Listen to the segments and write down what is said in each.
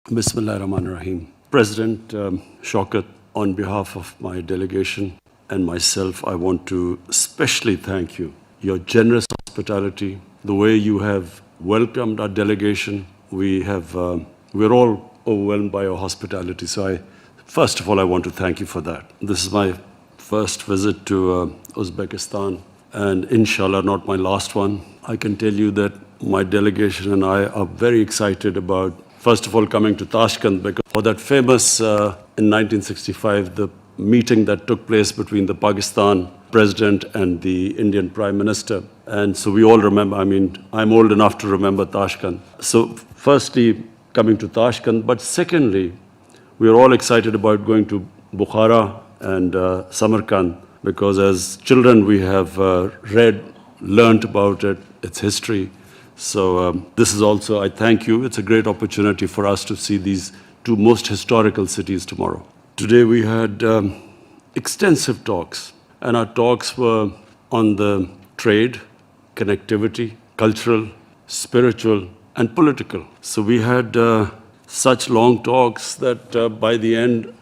Bismillahirrahmanirrahim. President Shaukat, on behalf of my delegation and myself, I want to especially thank you. Your generous hospitality, the way you have welcomed our delegation. We're all overwhelmed by your hospitality. So first of all, I want to thank you for that. This is my first visit to Uzbekistan, and inshallah not my last one. I can tell you that my delegation and I are very excited about, first of all, coming to Tashkent, because for that famous, in 1965, the meeting that took place between the Pakistan president and the Indian Prime Minister. And so we all remember, I'm old enough to remember Tashkent. So firstly, coming to Tashkent, but secondly, we are all excited about going to Bukhara and Samarkand, because as children we have learnt about it, its history. So this is also, I thank you. It's a great opportunity for us to see these two most historical cities tomorrow. Today we had extensive talks, and our talks were on the trade, connectivity, cultural, spiritual, and political. So we had such long talks that by the end,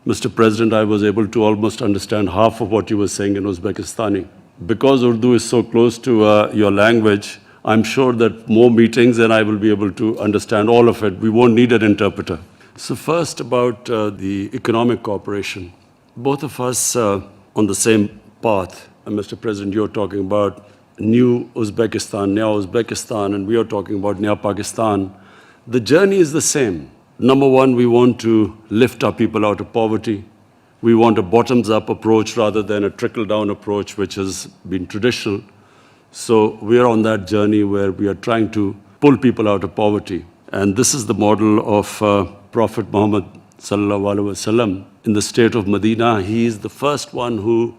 Mr. President, I was able to almost understand half of what you were saying in Uzbekistani. Because Urdu is so close to your language, I'm sure that more meetings and I will be able to understand all of it. We won't need an interpreter. So first about the economic cooperation. Both of us on the same path. And Mr. President, you're talking about new Uzbekistan, Naya Uzbekistan, and we are talking about Naya Pakistan. The journey is the same. Number one, we want to lift our people out of poverty. We want a bottoms-up approach rather than a trickle-down approach, which has been traditional. So we are on that journey where we are trying to pull people out of poverty. And this is the model of Prophet Muhammad sallallahu alaihi wasallam. In the state of Medina, he is the first one who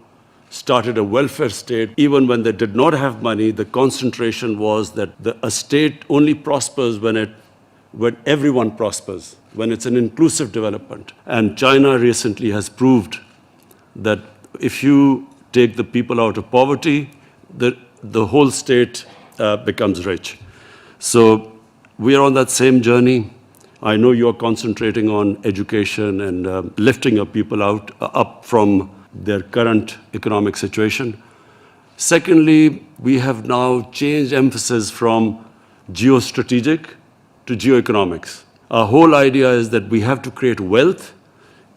started a welfare state. Even when they did not have money, the concentration was that a state only prospers when everyone prospers, when it's an inclusive development. And China recently has proved that if you take the people out of poverty, the whole state becomes rich. So we are on that same journey. I know you're concentrating on education and lifting your people up from their current economic situation. Secondly, we have now changed emphasis from geostrategic to geoeconomics. Our whole idea is that we have to create wealth.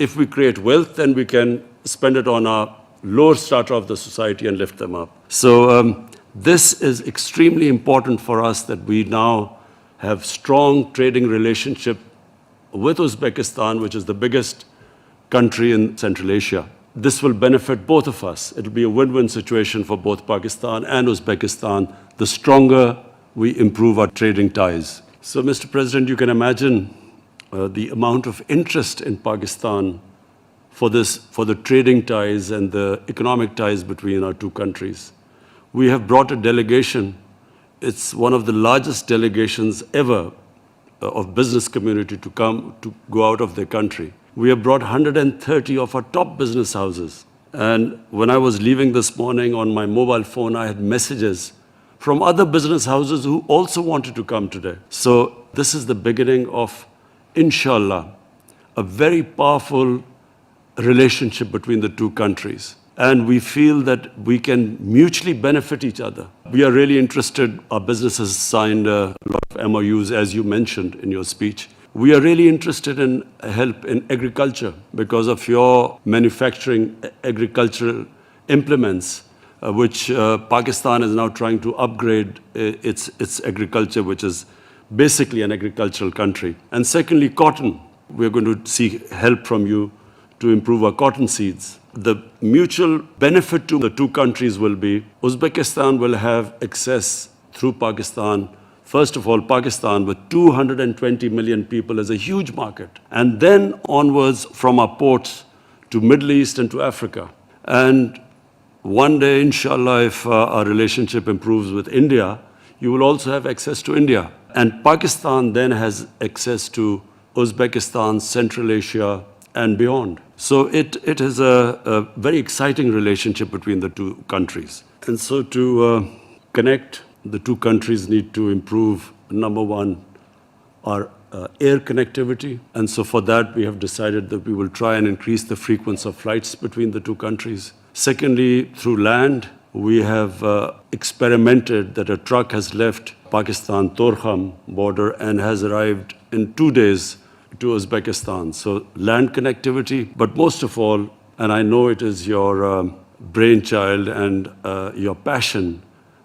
If we create wealth, then we can spend it on our lower strata of the society and lift them up. So this is extremely important for us, that we now have strong trading relationship with Uzbekistan, which is the biggest country in Central Asia. This will benefit both of us. It will be a win-win situation for both Pakistan and Uzbekistan, the stronger we improve our trading ties. So, Mr. President, you can imagine the amount of interest in Pakistan for the trading ties and the economic ties between our two countries. We have brought a delegation. It's one of the largest delegations ever of business community to go out of their country. We have brought 130 of our top business houses. And when I was leaving this morning on my mobile phone, I had messages from other business houses who also wanted to come today. So this is the beginning of, inshallah, a very powerful relationship between the two countries. And we feel that we can mutually benefit each other. We are really interested. Our business has signed a lot of MOUs, as you mentioned in your speech. We are really interested in help in agriculture because of your manufacturing agricultural implements, which Pakistan is now trying to upgrade its agriculture, which is basically an agricultural country. And secondly, cotton. We're going to seek help from you to improve our cotton seeds. The mutual benefit to the two countries will be Uzbekistan will have access through Pakistan. First of all, Pakistan with 220 million people is a huge market. And then onwards from our ports to Middle East and to Africa. And one day, inshallah, if our relationship improves with India, you will also have access to India. And Pakistan then has access to Uzbekistan, Central Asia, and beyond. So it is a very exciting relationship between the two countries. And so to connect, the two countries need to improve, number one, our air connectivity. And so for that, we have decided that we will try and increase the frequency of flights between the two countries. Secondly, through land, we have experimented that a truck has left Pakistan-Torkham border and has arrived in 2 days to Uzbekistan. So land connectivity, but most of all, and I know it is your brainchild and your passion,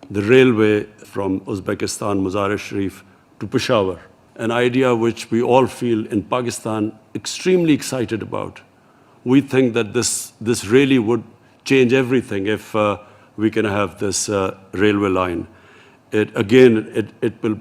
the railway from Uzbekistan, Mazar-e-Sharif to Peshawar, an idea which we all feel in Pakistan extremely excited about. We think that this really would change everything if we can have this railway line. It will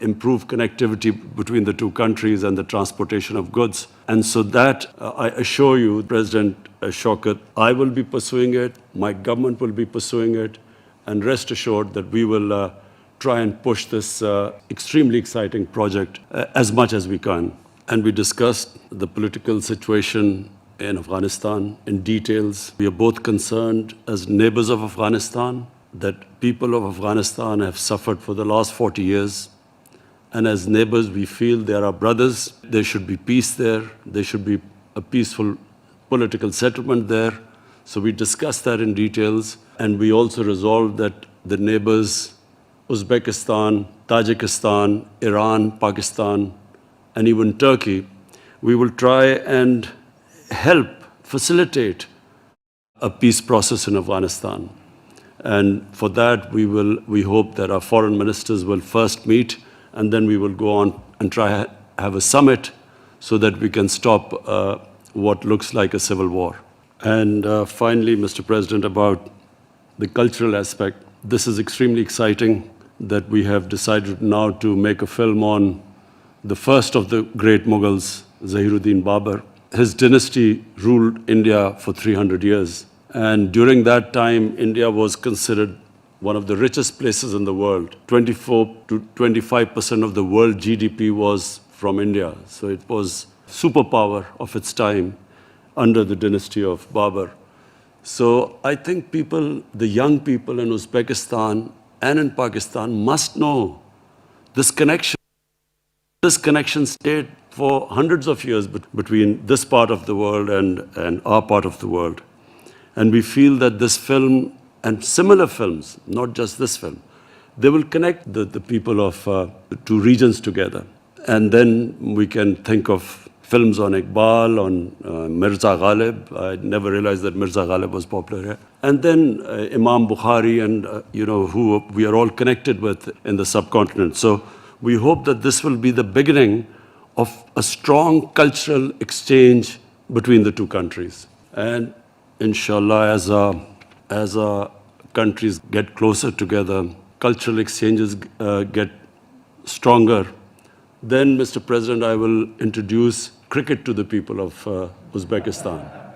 improve connectivity between the two countries and the transportation of goods. And so that, I assure you, President Shaukat, I will be pursuing it, my government will be pursuing it, and rest assured that we will try and push this extremely exciting project as much as we can. And we discussed the political situation in Afghanistan in details. We are both concerned as neighbors of Afghanistan that people of Afghanistan have suffered for the last 40 years. And as neighbors, we feel they are our brothers. There should be peace there. There should be a peaceful political settlement there. So we discussed that in details. And we also resolved that the neighbors, Uzbekistan, Tajikistan, Iran, Pakistan, and even Turkey, we will try and help facilitate a peace process in Afghanistan. And for that, we hope that our foreign ministers will first meet, and then we will go on and try to have a summit so that we can stop what looks like a civil war. And finally, Mr. President, about the cultural aspect, this is extremely exciting that we have decided now to make a film on the first of the great Mughals, Zahiruddin Babur. His dynasty ruled India for 300 years. And during that time, India was considered one of the richest places in the world. 24 to 25% of the world GDP was from India. So it was superpower of its time under the dynasty of Babur. So I think people, the young people in Uzbekistan and in Pakistan must know this connection. This connection stayed for hundreds of years between this part of the world and our part of the world. And we feel that this film and similar films, not just this film, they will connect the people of the two regions together. And then we can think of films on Iqbal, on Mirza Ghalib. I never realized that Mirza Ghalib was popular here. And then Imam Bukhari and, who we are all connected with in the subcontinent. So we hope that this will be the beginning of a strong cultural exchange between the two countries. And inshallah, as our countries get closer together, cultural exchanges get stronger, then, Mr. President, I will introduce cricket to the people of Uzbekistan.